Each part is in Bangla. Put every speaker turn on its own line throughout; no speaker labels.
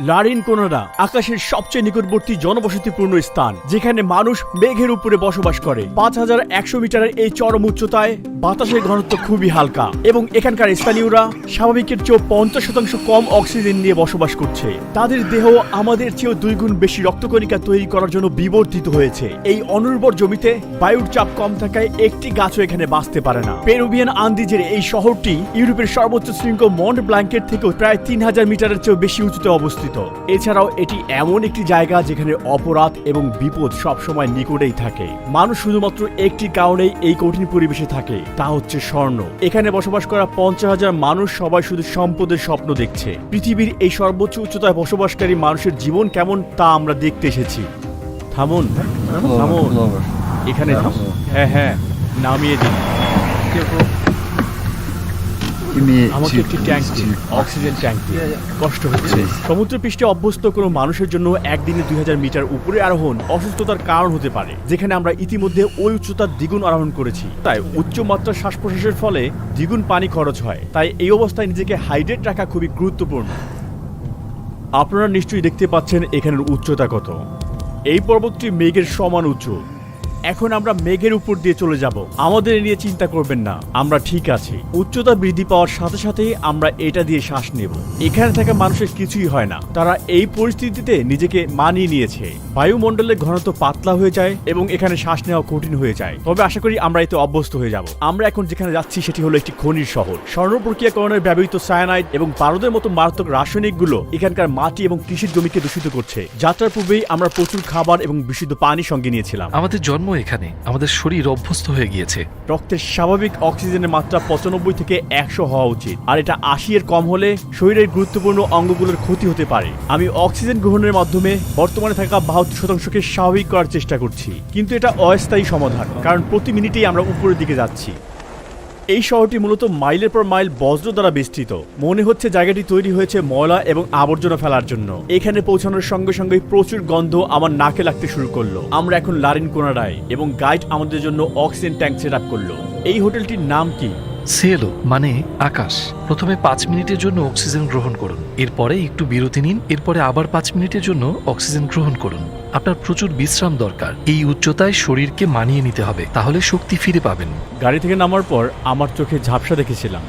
লারিনকোনারা আকাশের সবচেয়ে নিকটবর্তী জনবসতিপূর্ণ স্থান, যেখানে মানুষ মেঘের উপরে বসবাস করে। 5100 মিটারের এই চরম উচ্চতায় বাতাসের ঘনত্ব খুবই হালকা এবং এখানকার স্থানীয়রা স্বাভাবিকের চেয়েও 50% কম অক্সিজেন নিয়ে বসবাস করছে। তাদের দেহ আমাদের চেয়েও 2 গুণ বেশি রক্তকণিকা তৈরি করার জন্য বিবর্তিত হয়েছে। এই অনুর্বর জমিতে বায়ুর চাপ কম থাকায় একটি গাছও এখানে বাঁচতে পারে না। পেরুভিয়ান আন্দিজের এই শহরটি ইউরোপের সর্বোচ্চ শৃঙ্গ মন্ট ব্ল্যাঙ্কের থেকেও প্রায় 3000 মিটারের চেয়েও বেশি উঁচুতে অবস্থিত। এছাড়াও এটি এমন একটি জায়গা যেখানে অপরাধ এবং বিপদ সবসময় নিকটেই থাকে। মানুষ শুধুমাত্র একটি কারণেই এই কঠিন পরিবেশে থাকে, তা হচ্ছে স্বর্ণ। এখানে বসবাস করা 50,000 মানুষ সবাই শুধু সম্পদের স্বপ্ন দেখছে। পৃথিবীর এই সর্বোচ্চ উচ্চতায় বসবাসকারী মানুষের জীবন কেমন তা আমরা দেখতে এসেছি। থামুন থামুন, এখানে থামুন। হ্যাঁ, নামিয়ে দিন। আমাকে একটি ট্যাঙ্ক দিন, অক্সিজেন ট্যাঙ্ক দিন। কষ্ট হচ্ছে। সমুদ্রপৃষ্ঠে অভ্যস্ত কোনো মানুষের জন্য একদিনে 2000 মিটার উপরে আরোহণ অসুস্থতার কারণ হতে পারে, যেখানে আমরা ইতিমধ্যে ওই উচ্চতার দ্বিগুণ আরোহণ করেছি। তাই উচ্চমাত্রার শ্বাস প্রশ্বাসের ফলে দ্বিগুণ পানি খরচ হয়। তাই এই অবস্থায় নিজেকে হাইড্রেট রাখা খুবই গুরুত্বপূর্ণ। আপনারা নিশ্চয়ই দেখতে পাচ্ছেন এখানের উচ্চতা কত। এই পর্বতটি মেঘের সমান উঁচু। এখন আমরা মেঘের উপর দিয়ে চলে যাব। আমাদের নিয়ে চিন্তা করবেন না, আমরা ঠিক আছি। উচ্চতা বৃদ্ধি পাওয়ার সাথে সাথেই আমরা এটা দিয়ে শ্বাস নেব। এখানে থাকা মানুষের কিছুই হয় না, তারা এই পরিস্থিতিতে নিজেকে মানিয়ে নিয়েছে। বায়ুমণ্ডলের ঘনত্ব পাতলা হয়ে যায় এবং এখানে শ্বাস নেওয়া কঠিন হয়ে যায়। তবে আশা করি আমরা এতে অভ্যস্ত হয়ে যাব। আমরা এখন যেখানে যাচ্ছি সেটি হলো একটি খনির শহর। স্বর্ণ প্রক্রিয়াকরণের ব্যবহৃত সায়ানাইড এবং পারদের মতো মারাত্মক রাসায়নিকগুলো এখানকার মাটি এবং কৃষির জমিকে দূষিত করছে। যাত্রার পূর্বেই আমরা প্রচুর খাবার এবং বিশুদ্ধ পানি সঙ্গে নিয়েছিলাম।
আমাদের জন্ম এখানে, আমাদের শরীর অভ্যস্ত হয়ে গিয়েছে।
রক্তের স্বাভাবিক অক্সিজেনের মাত্রা 95 থেকে 100 হওয়া উচিত, আর এটা 80 এর কম হলে শরীরের গুরুত্বপূর্ণ অঙ্গগুলোর ক্ষতি হতে পারে। আমি অক্সিজেন গ্রহণের মাধ্যমে বর্তমানে থাকা 72%কে স্বাভাবিক করার চেষ্টা করছি, কিন্তু এটা অস্থায়ী সমাধান, কারণ প্রতি মিনিটেই আমরা উপরের দিকে যাচ্ছি। এই শহরটি মূলত মাইলের পর মাইল বজ্র দ্বারা বেষ্টিত। মনে হচ্ছে জায়গাটি তৈরি হয়েছে ময়লা এবং আবর্জনা ফেলার জন্য। এখানে পৌঁছানোর সঙ্গে সঙ্গে প্রচুর গন্ধ আমার নাকে লাগতে শুরু করলো। আমরা এখন লারিনকোনারায় এবং গাইড আমাদের জন্য অক্সিজেন ট্যাঙ্ক সেট আপ করলো। এই হোটেলটির নাম কি?
সিয়েলো মানে আকাশ। প্রথমে 5 মিনিটের জন্য অক্সিজেন গ্রহণ করুন, এরপরে একটু বিরতি নিন, এরপরে আবার 5 মিনিটের জন্য অক্সিজেন গ্রহণ করুন। আপনার প্রচুর বিশ্রাম দরকার। এই উচ্চতায় শরীরকে মানিয়ে নিতে হবে, তাহলে শক্তি ফিরে পাবেন।
গাড়ি থেকে নামার পর আমার চোখে ঝাপসা দেখেছিলাম।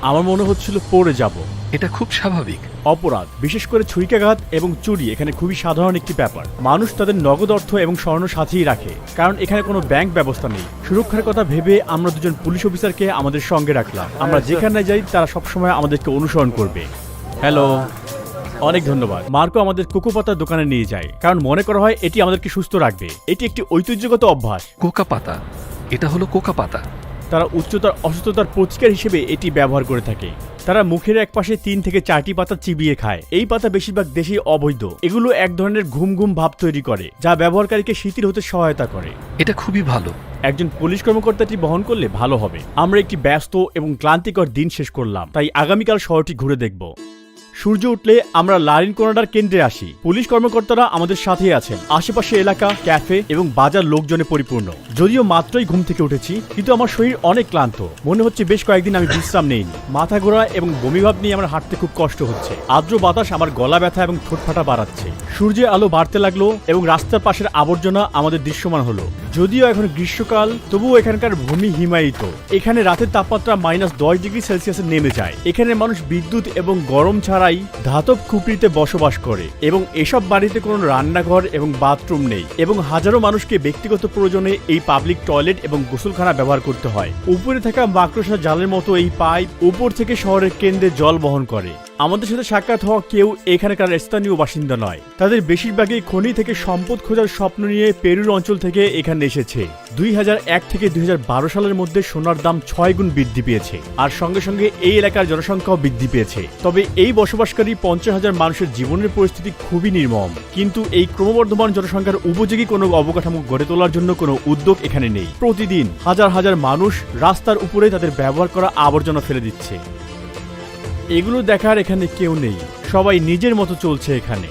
আমার মনে হচ্ছিল পড়ে যাব।
এটা খুব স্বাভাবিক।
অপরাধ, বিশেষ করে ছুরিকাঘাত এবং চুরি এখানে খুবই সাধারণ একটি ব্যাপার। মানুষ তাদের নগদ অর্থ এবং স্বর্ণ সাথেই রাখে, কারণ এখানে কোনো ব্যাংক ব্যবস্থা নেই। সুরক্ষার কথা ভেবে আমরা দুজন পুলিশ অফিসারকে আমাদের সঙ্গে রাখলাম। আমরা যেখানে যাই তারা সবসময় আমাদেরকে অনুসরণ করবে। হ্যালো, অনেক ধন্যবাদ। মার্কো আমাদের কোকো পাতার দোকানে নিয়ে যায়, কারণ মনে করা হয় এটি আমাদেরকে সুস্থ রাখবে। এটি একটি ঐতিহ্যগত অভ্যাস।
কোকা পাতা, এটা হলো কোকা পাতা।
তারা উচ্চতার অসুস্থতার প্রতিকার হিসেবে এটি ব্যবহার করে থাকে। তারা মুখের এক পাশে 3 থেকে 4টি পাতা চিবিয়ে খায়। এই পাতা বেশিরভাগ দেশেই অবৈধ। এগুলো এক ধরনের ঘুম ঘুম ভাব তৈরি করে, যা ব্যবহারকারীকে শিথিল হতে সহায়তা করে।
এটা খুবই ভালো।
একজন পুলিশ কর্মকর্তাটি বহন করলে ভালো হবে। আমরা একটি ব্যস্ত এবং ক্লান্তিকর দিন শেষ করলাম, তাই আগামীকাল শহরটি ঘুরে দেখব। সূর্য উঠলে আমরা লারিনকোনারার কেন্দ্রে আসি। পুলিশ কর্মকর্তারা আমাদের সাথেই আছেন। আশেপাশে এলাকা, ক্যাফে এবং বাজার লোকজনে পরিপূর্ণ। যদিও মাত্রই ঘুম থেকে উঠেছি, কিন্তু আমার শরীর অনেক ক্লান্ত। মনে হচ্ছে বেশ কয়েকদিন আমি বিশ্রাম নেইনি। মাথা ঘোরা এবং বমিভাব নিয়ে আমার হাঁটতে খুব কষ্ট হচ্ছে। আর্দ্র বাতাস আমার গলা ব্যথা এবং ঠোঁট ফাটা বাড়াচ্ছে। সূর্যের আলো বাড়তে লাগলো এবং রাস্তার পাশের আবর্জনা আমাদের দৃশ্যমান হলো। যদিও এখন গ্রীষ্মকাল, তবুও এখানকার ভূমি হিমায়িত। এখানে রাতের তাপমাত্রা -10 ডিগ্রি সেলসিয়াসে নেমে যায়। এখানে মানুষ বিদ্যুৎ এবং গরম ছাড়াই ধাতব খুপড়িতে বসবাস করে এবং এসব বাড়িতে কোনো রান্নাঘর এবং বাথরুম নেই এবং হাজারো মানুষকে ব্যক্তিগত প্রয়োজনে এই পাবলিক টয়লেট এবং গোসলখানা ব্যবহার করতে হয়। উপরে থাকা মাকড়সা জালের মতো এই পাইপ উপর থেকে শহরের কেন্দ্রে জল বহন করে। আমাদের সাথে সাক্ষাৎ হওয়া কেউ এখানকার স্থানীয় বাসিন্দা নয়। তাদের বেশিরভাগই খনি থেকে সম্পদ খোঁজার স্বপ্ন নিয়ে পেরুর অঞ্চল থেকে এখানে এসেছে। 2001 থেকে 2012 সালের মধ্যে সোনার দাম 6 গুণ বৃদ্ধি পেয়েছে, আর সঙ্গে সঙ্গে এই এলাকার জনসংখ্যাও বৃদ্ধি পেয়েছে। তবে এই বসবাসকারী 50,000 মানুষের জীবনের পরিস্থিতি খুবই নির্মম। কিন্তু এই ক্রমবর্ধমান জনসংখ্যার উপযোগী কোনো অবকাঠামো গড়ে তোলার জন্য কোনো উদ্যোগ এখানে নেই। প্রতিদিন হাজার হাজার মানুষ রাস্তার উপরে তাদের ব্যবহার করা আবর্জনা ফেলে দিচ্ছে। এগুলো দেখার এখানে কেউ নেই, সবাই নিজের মতো চলছে এখানে।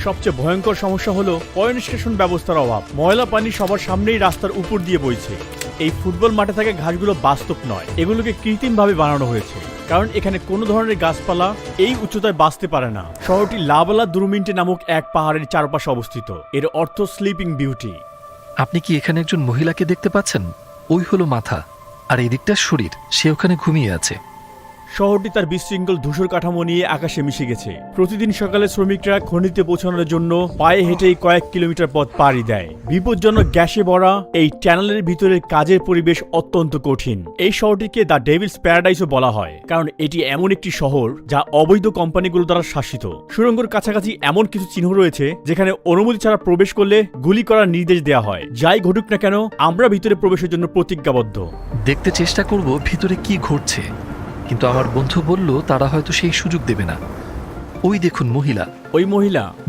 সবচেয়ে ভয়ঙ্কর সমস্যা হলো পয়ঃনিষ্কাশন ব্যবস্থার অভাব। ময়লা পানি সবার সামনেই রাস্তার উপর দিয়ে বইছে। এই ফুটবল মাঠে থাকা ঘাসগুলো বাস্তব নয়, এগুলোকে কৃত্রিমভাবে বানানো হয়েছে। কারণ এখানে কোনো ধরনের গাছপালা এই উচ্চতায় বাঁচতে পারে না। শহরটি লাবালা দুরমিন্টে নামক এক পাহাড়ের চারপাশে অবস্থিত। এর অর্থ স্লিপিং বিউটি।
আপনি কি এখানে একজন মহিলাকে দেখতে পাচ্ছেন? ওই হলো মাথা, আর এই দিকটা শরীর। সে ওখানে ঘুমিয়ে আছে।
শহরটি তার বিশৃঙ্খল ধূসর কাঠামো নিয়ে আকাশে মিশে গেছে। প্রতিদিন সকালে শ্রমিকরা খনিতে পৌঁছানোর জন্য পায়ে হেঁটেই কয়েক কিলোমিটার পথ পাড়ি দেয়। বিপজ্জনক গ্যাসে ভরা এই টানেলের ভিতরে কাজের পরিবেশ অত্যন্ত কঠিন। এই শহরটিকে দ্য ডেভিলস প্যারাডাইসও বলা হয়, কারণ এটি এমন একটি শহর যা অবৈধ কোম্পানিগুলো দ্বারা শাসিত। সুড়ঙ্গের কাছাকাছি এমন কিছু চিহ্ন রয়েছে যেখানে অনুমতি ছাড়া প্রবেশ করলে গুলি করার নির্দেশ দেওয়া হয়। যাই ঘটুক না কেন, আমরা ভিতরে প্রবেশের জন্য প্রতিজ্ঞাবদ্ধ।
দেখতে চেষ্টা করব ভিতরে কি ঘটছে, কিন্তু আমার বন্ধু বলল তারা হয়তো সেই সুযোগ দেবে না। ওই দেখুন মহিলা।
ওই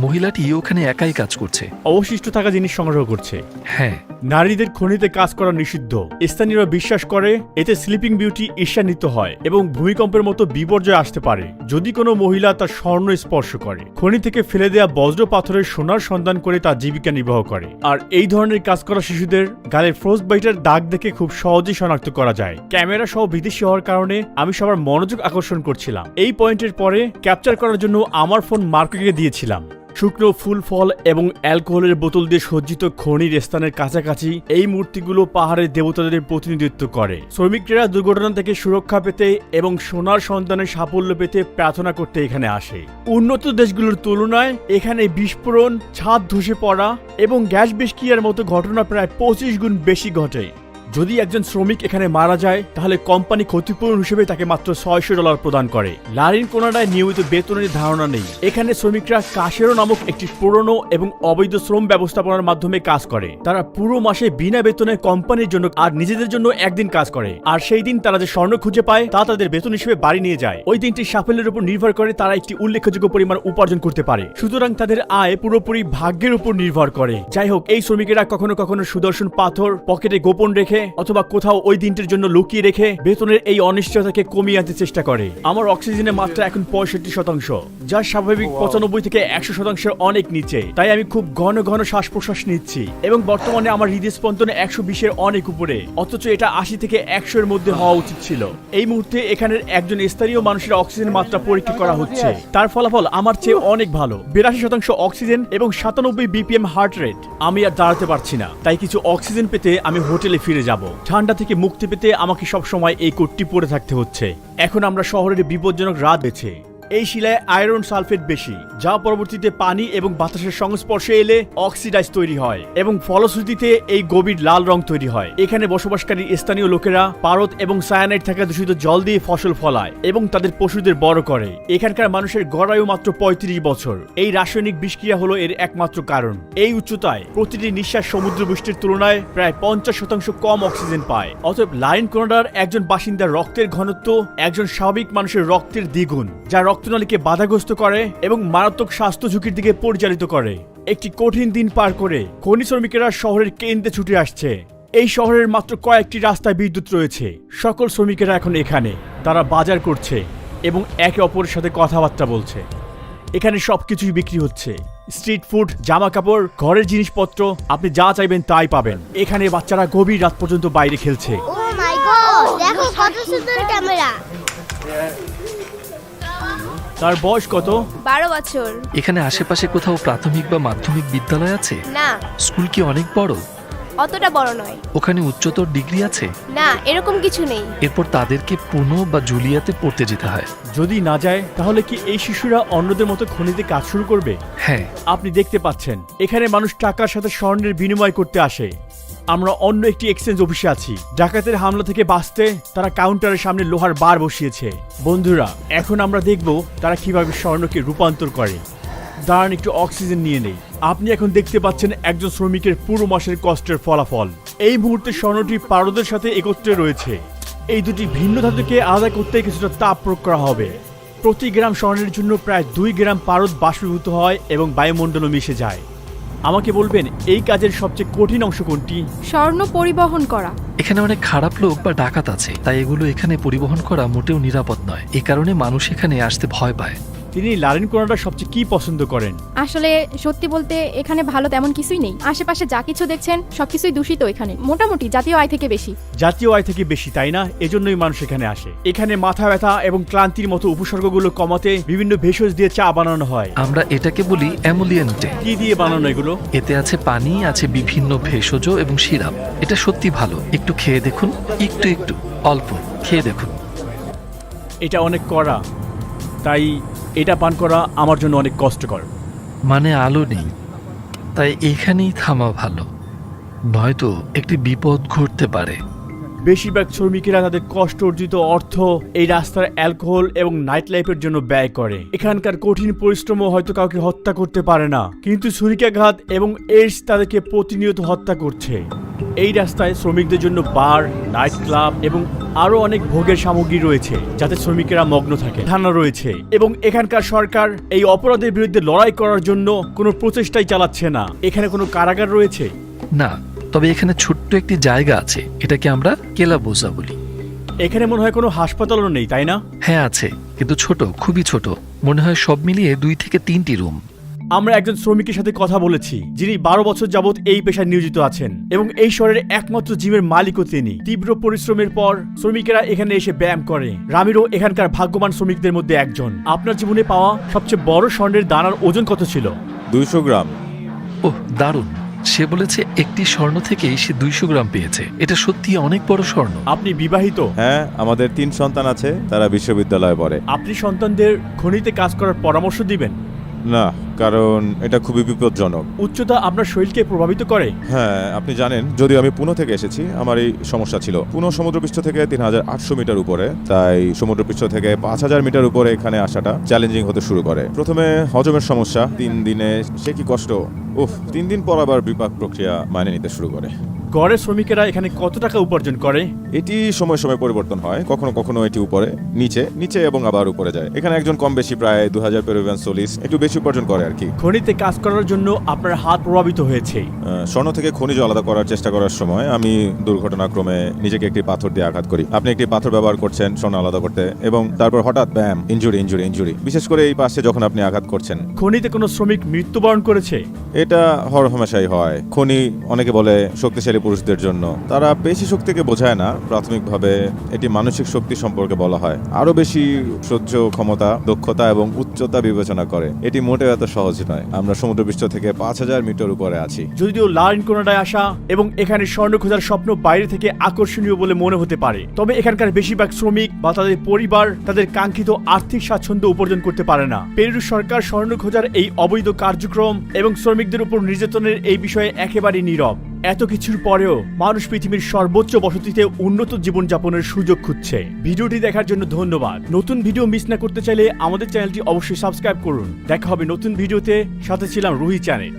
মহিলাটি
ওখানে একাই কাজ করছে,
অবশিষ্ট থাকা জিনিস সংগ্রহ করছে।
হ্যাঁ,
নারীদের খনিতে কাজ করা নিষিদ্ধ। স্থানীয়রা বিশ্বাস করে এতে স্লিপিং বিউটি ঈর্ষান্বিত হয় এবং ভূমিকম্পের মতো বিপর্যয় আসতে পারে যদি কোনো মহিলা তার স্বর্ণ স্পর্শ করে। খনি থেকে ফেলে দেয়া বজ্র পাথরের সোনার সন্ধান করে তার জীবিকা নির্বাহ করে। আর এই ধরনের কাজ করা শিশুদের গালে ফ্রোস্ট বাইটের দাগ দেখে খুব সহজেই শনাক্ত করা যায়। ক্যামেরা সহ বিদেশি হওয়ার কারণে আমি সবার মনোযোগ আকর্ষণ করছিলাম। এই পয়েন্টের পরে ক্যাপচার করার জন্য আমার ফোন মার্ককে দিয়েছিলাম। শুকনো ফুল, ফল এবং অ্যালকোহলের বোতল দিয়ে সজ্জিত খনির স্থানের কাছাকাছি এই মূর্তিগুলো পাহাড়ের দেবতাদের প্রতিনিধিত্ব করে। শ্রমিকরা দুর্ঘটনা থেকে সুরক্ষা পেতে এবং সোনার সন্তানের সাফল্য পেতে প্রার্থনা করতে এখানে আসে। উন্নত দেশগুলোর তুলনায় এখানে বিস্ফোরণ, ছাদ ধসে পড়া এবং গ্যাস বিস্ক্রিয়ার মতো ঘটনা প্রায় 25 গুণ বেশি ঘটে। যদি একজন শ্রমিক এখানে মারা যায় তাহলে কোম্পানি ক্ষতিপূরণ হিসেবে তাকে মাত্র $600 প্রদান করে। লারিন কোনাডায় নিয়মিত বেতনের ধারণা নেই। এখানে শ্রমিকরা কাশেরো নামক একটি পুরনো এবং অবৈধ শ্রম ব্যবস্থাপনার মাধ্যমে কাজ করে। তারা পুরো মাসে বিনা বেতনে কোম্পানির জন্য আর নিজেদের জন্য একদিন কাজ করে, আর সেই দিন তারা যে স্বর্ণ খুঁজে পায় তা তাদের বেতন হিসেবে বাড়ি নিয়ে যায়। ওই দিনটি সাফল্যের উপর নির্ভর করে তারা একটি উল্লেখযোগ্য পরিমাণ উপার্জন করতে পারে। সুতরাং তাদের আয় পুরোপুরি ভাগ্যের উপর নির্ভর করে। যাই হোক, এই শ্রমিকেরা কখনো কখনো সুদর্শন পাথর পকেটে গোপন রেখে অথবা কোথাও ওই দিনটির জন্য লুকিয়ে রেখে বেতনের এই অনিশ্চয়তাকে কমিয়ে আনতে চেষ্টা করে। আমার অক্সিজেনের মাত্রা এখন 65%, যা স্বাভাবিক 95 থেকে 100%-এর অনেক নিচে। তাই আমি খুব ঘন ঘন শ্বাস প্রশ্বাস নিচ্ছি এবং বর্তমানে আমার হৃদস্পন্দন 120-এর অনেক উপরে, অথচ এটা 80 থেকে 100-এর মধ্যে হওয়া উচিত ছিল। এই মুহূর্তে এখানের একজন স্থানীয় মানুষের অক্সিজেন মাত্রা পরীক্ষা করা হচ্ছে। তার ফলাফল আমার চেয়ে অনেক ভালো, 82% অক্সিজেন এবং 97 BPM হার্ট রেট। আমি আর দাঁড়াতে পারছি না, তাই কিছু অক্সিজেন পেতে আমি হোটেলে ফিরে যাব। ঠান্ডা থেকে মুক্তি পেতে আমাকে সবসময় এই কোটটি পরে থাকতে হচ্ছে। এখন আমরা শহরের বিপজ্জনক রাত বেছে। এই শিলায় আয়রন সালফেট বেশি, যা পরবর্তীতে পানি এবং বাতাসের সংস্পর্শে এলে অক্সিডাইজ তৈরি হয় এবং ফলশ্রুতিতে এই গভীর লাল রং তৈরি হয়। এখানে বসবাসকারী স্থানীয় লোকেরা পারদ এবং সায়ানাইড থাকা দূষিত জল দিয়ে ফসল ফলায় এবং তাদের পশুদের বড় করে। এখানকার মানুষের গড় আয়ু মাত্র 35 বছর। এই রাসায়নিক বিষক্রিয়া হলো এর একমাত্র কারণ। এই উচ্চতায় প্রতিটি নিঃশ্বাস সমুদ্র বৃষ্টির তুলনায় প্রায় 50% কম অক্সিজেন পায়। অতএব লারিন কোনাডার একজন বাসিন্দার রক্তের ঘনত্ব একজন স্বাভাবিক মানুষের রক্তের দ্বিগুণ, যা রক্তনালীকে বাধাগ্রস্ত করে এবং মারাত্মক স্বাস্থ্য ঝুঁকির দিকে পরিচালিত করে। একটি কঠিন দিন পার করে খনি শ্রমিকেরা শহরের কেন্দ্রে ছুটে আসছে। এই শহরের মাত্র কয়েকটি রাস্তায় বিদ্যুৎ রয়েছে। সকল শ্রমিকেরা এখন এখানে। তারা বাজার করছে এবং একে অপরের সাথে কথাবার্তা বলছে। এখানে সবকিছুই বিক্রি হচ্ছে, স্ট্রিট ফুড, জামা কাপড়, ঘরের জিনিসপত্র, আপনি যা চাইবেন তাই পাবেন। এখানে বাচ্চারা গভীর রাত পর্যন্ত বাইরে খেলছে।
ও মাই গড, দেখো কত সুন্দর ক্যামেরা।
তার বয়স কত?
12 বছর।
এখানে আশেপাশে কোথাও প্রাথমিক বা মাধ্যমিক বিদ্যালয় আছে?
না।
স্কুল কি অনেক বড়?
অতটা বড় নয়।
ওখানে উচ্চতর ডিগ্রি আছে?
না, এরকম কিছু নেই।
এরপর তাদেরকে পুনো বা জুলিয়াতে পড়তে যেতে হয়।
যদি না যায় তাহলে কি এই শিশুরা অন্যদের মতো খনিতে কাজ শুরু করবে?
হ্যাঁ,
আপনি দেখতে পাচ্ছেন এখানে মানুষ টাকার সাথে স্বর্ণের বিনিময় করতে আসে। আমরা অন্য একটি এক্সচেঞ্জ অফিসে আছি। ডাকাতের হামলা থেকে বাঁচতে তারা কাউন্টারের সামনে লোহার বার বসিয়েছে। বন্ধুরা, এখন আমরা দেখব তারা কিভাবে স্বর্ণকে রূপান্তর করে। দাঁড়ান, একটু অক্সিজেন নিয়ে নেই। আপনি এখন দেখতে পাচ্ছেন একজন শ্রমিকের পুরো মাসের কষ্টের ফলাফল। এই মুহূর্তে স্বর্ণটি পারদের সাথে একত্রে রয়েছে। এই দুটি ভিন্ন ধাতুকে আলাদা করতে কিছুটা তাপ প্রয়োগ করা হবে। প্রতি গ্রাম স্বর্ণের জন্য প্রায় 2 গ্রাম পারদ বাষ্পীভূত হয় এবং বায়ুমণ্ডলে মিশে যায়। আমাকে বলবেন এই কাজের সবচেয়ে কঠিন অংশ কোনটি?
স্বর্ণ পরিবহন করা।
এখানে অনেক খারাপ লোক বা ডাকাত আছে, তাই এগুলো এখানে পরিবহন করা মোটেও নিরাপদ নয়। এ কারণে মানুষ এখানে আসতে ভয় পায়।
তিনি লারিন কোনাডার সবচেয়ে কি পছন্দ করেন?
আসলে সত্যি বলতে এখানে ভালো তেমন কিছুই নেই। আশেপাশে যা কিছু দেখছেন সবকিছুই দূষিত। এখানে মোটামুটি জাতীয় আয় থেকে বেশি।
জাতীয় আয় থেকে বেশি, তাই না? এজন্যই মানুষ এখানে আসে। এখানে মাথা ব্যথা এবং ক্লান্তির মতো উপসর্গগুলো কমাতে বিভিন্ন ভেষজ দিয়ে চা বানানো হয়।
আমরা এটাকে বলি অ্যামোলিয়েন্টে।
কি দিয়ে বানানো এগুলো?
এতে আছে পানি, আছে বিভিন্ন ভেষজ এবং সিরাপ। এটা সত্যি ভালো, একটু খেয়ে দেখুন। একটু একটু অল্প খেয়ে দেখুন।
এটা অনেক কড়া, তাই এটা পান করা আমার জন্য অনেক কষ্টকর।
মানে আলো নেই, তাই এখানেই থামা ভালো, নয়তো একটি বিপদ ঘটতে পারে।
বেশিরভাগ শ্রমিকেরা তাদের কষ্ট অর্জিত অর্থ এই রাস্তার অ্যালকোহল এবং নাইট লাইফের জন্য ব্যয় করে। এখানকার কঠিন পরিশ্রমও হয়তো কাউকে হত্যা করতে পারে না, কিন্তু ছুরিকাঘাত এবং এইডস তাদেরকে প্রতিনিয়ত হত্যা করছে। এই রাস্তায় শ্রমিকদের জন্য বার, নাইট ক্লাব এবং আরো অনেক ভোগের সামগ্রী রয়েছে যাতে শ্রমিকেরা মগ্ন থাকে। থানা রয়েছে এবং এখানকার সরকার এই অপরাধের বিরুদ্ধে লড়াই করার জন্য কোনো প্রচেষ্টাই চালাচ্ছে না। এখানে কোনো কারাগার রয়েছে
না, তবে এখানে ছোট্ট একটি জায়গা আছে, এটাকে আমরা কেলাবোজা বলি।
এখানে মনে হয় কোনো হাসপাতালও নেই, তাই না?
হ্যাঁ আছে, কিন্তু ছোট, খুবই ছোট। মনে হয় সব মিলিয়ে 2 থেকে 3টি রুম।
আমরা একজন শ্রমিকের সাথে কথা বলেছি যিনি 12 বছর যাবৎ এই পেশায় নিয়োজিত আছেন এবং এই শহরের একমাত্র জিমের মালিকও তিনি। তীব্র পরিশ্রমের পর শ্রমিকেরা এখানে এসে ব্যায়াম করে। রামিরও এখানকার ভাগ্যবান শ্রমিকদের মধ্যে একজন। আপনার জীবনে পাওয়া সবচেয়ে বড় স্বর্ণের দানার ওজন কত ছিল?
200 গ্রাম।
ওহ, দারুণ। সে বলেছে একটি স্বর্ণ থেকেই সে 200 গ্রাম পেয়েছে। এটা সত্যি অনেক বড় স্বর্ণ।
আপনি বিবাহিত?
হ্যাঁ, আমাদের 3 সন্তান আছে, তারা বিশ্ববিদ্যালয়ে পড়ে।
আপনি সন্তানদের খনিতে কাজ করার পরামর্শ দিবেন?
না, কারণ এটা খুবই বিপজ্জনক।
উচ্চতা আপনার শরীরকে প্রভাবিত করে?
হ্যাঁ, আপনি জানেন, যদিও আমি পুনো থেকে এসেছি, আমার এই সমস্যা ছিল। পুনো সমুদ্রপৃষ্ঠ থেকে 3800 মিটার উপরে, তাই সমুদ্রপৃষ্ঠ থেকে 5000 মিটার উপরে এখানে আসাটা চ্যালেঞ্জিং হতে শুরু করে। প্রথমে হজমের সমস্যা, 3 দিনে সে কি কষ্ট! 3 দিন পর আবার বিপাক প্রক্রিয়া মানে নিতে শুরু করে।
গড়ে শ্রমিকেরা এখানে কত টাকা উপার্জন করে?
এটি সময় সময় পরিবর্তন হয়, কখনো কখনো এটি উপরে নিচে নিচে এবং আবার উপরে যায়। এখানে একজন কম বেশি প্রায় 2000 পেরুভিয়ান সোলিস একটু বেশি উপার্জন করে আর কি।
খনিতে কাজ করার জন্য আপনার হাত প্রভাবিত হয়েছে।
স্বর্ণ থেকে খনিজ আলাদা করার চেষ্টা করার সময় আমি দুর্ঘটনাক্রমে নিজেকে একটি পাথর দিয়ে আঘাত করি। আপনি একটি পাথর ব্যবহার করছেন স্বর্ণ আলাদা করতে এবং তারপর হঠাৎ ব্যাম, ইনজুরি, বিশেষ করে এই পাশে যখন আপনি আঘাত করছেন।
খনিতে কোনো শ্রমিক মৃত্যুবরণ করেছে?
এটা হরহামেশাই হয়। খনি অনেকে বলে শক্তিশালী পুরুষদের জন্য, তারা পেশি শক্তিকে বোঝায় না। প্রাথমিকভাবে এটি মানসিক শক্তি সম্পর্কে বলা হয়। আরো বেশি সহ্য ক্ষমতা, দক্ষতা এবং উচ্চতা বিবেচনা করে। এটি মোটেও এত সহজ নয়। আমরা সমুদ্রপৃষ্ঠ থেকে 5000 মিটার উপরে আছি।
যদিও লারিন কোনাডায় আসা এবং এখানে স্বর্ণ খোঁজার স্বপ্ন বাইরে থেকে আকর্ষণীয় বলে মনে হতে পারে, তবে এখানকার বেশিরভাগ শ্রমিক বা তাদের পরিবার তাদের কাঙ্ক্ষিত আর্থিক স্বাচ্ছন্দ্য উপার্জন করতে পারে না। পেরু সরকার স্বর্ণ খোঁজার এই অবৈধ কার্যক্রম এবং শ্রমিকদের উপর নির্যাতনের এই বিষয়ে একেবারেই নীরব। এত কিছুর পরেও মানুষ পৃথিবীর সর্বোচ্চ বসতিতে উন্নত জীবনযাপনের সুযোগ খুঁজছে। ভিডিওটি দেখার জন্য ধন্যবাদ। নতুন ভিডিও মিস না করতে চাইলে আমাদের চ্যানেলটি অবশ্যই সাবস্ক্রাইব করুন। দেখা হবে নতুন ভিডিওতে। সাথে ছিলাম রুহি চ্যানেল।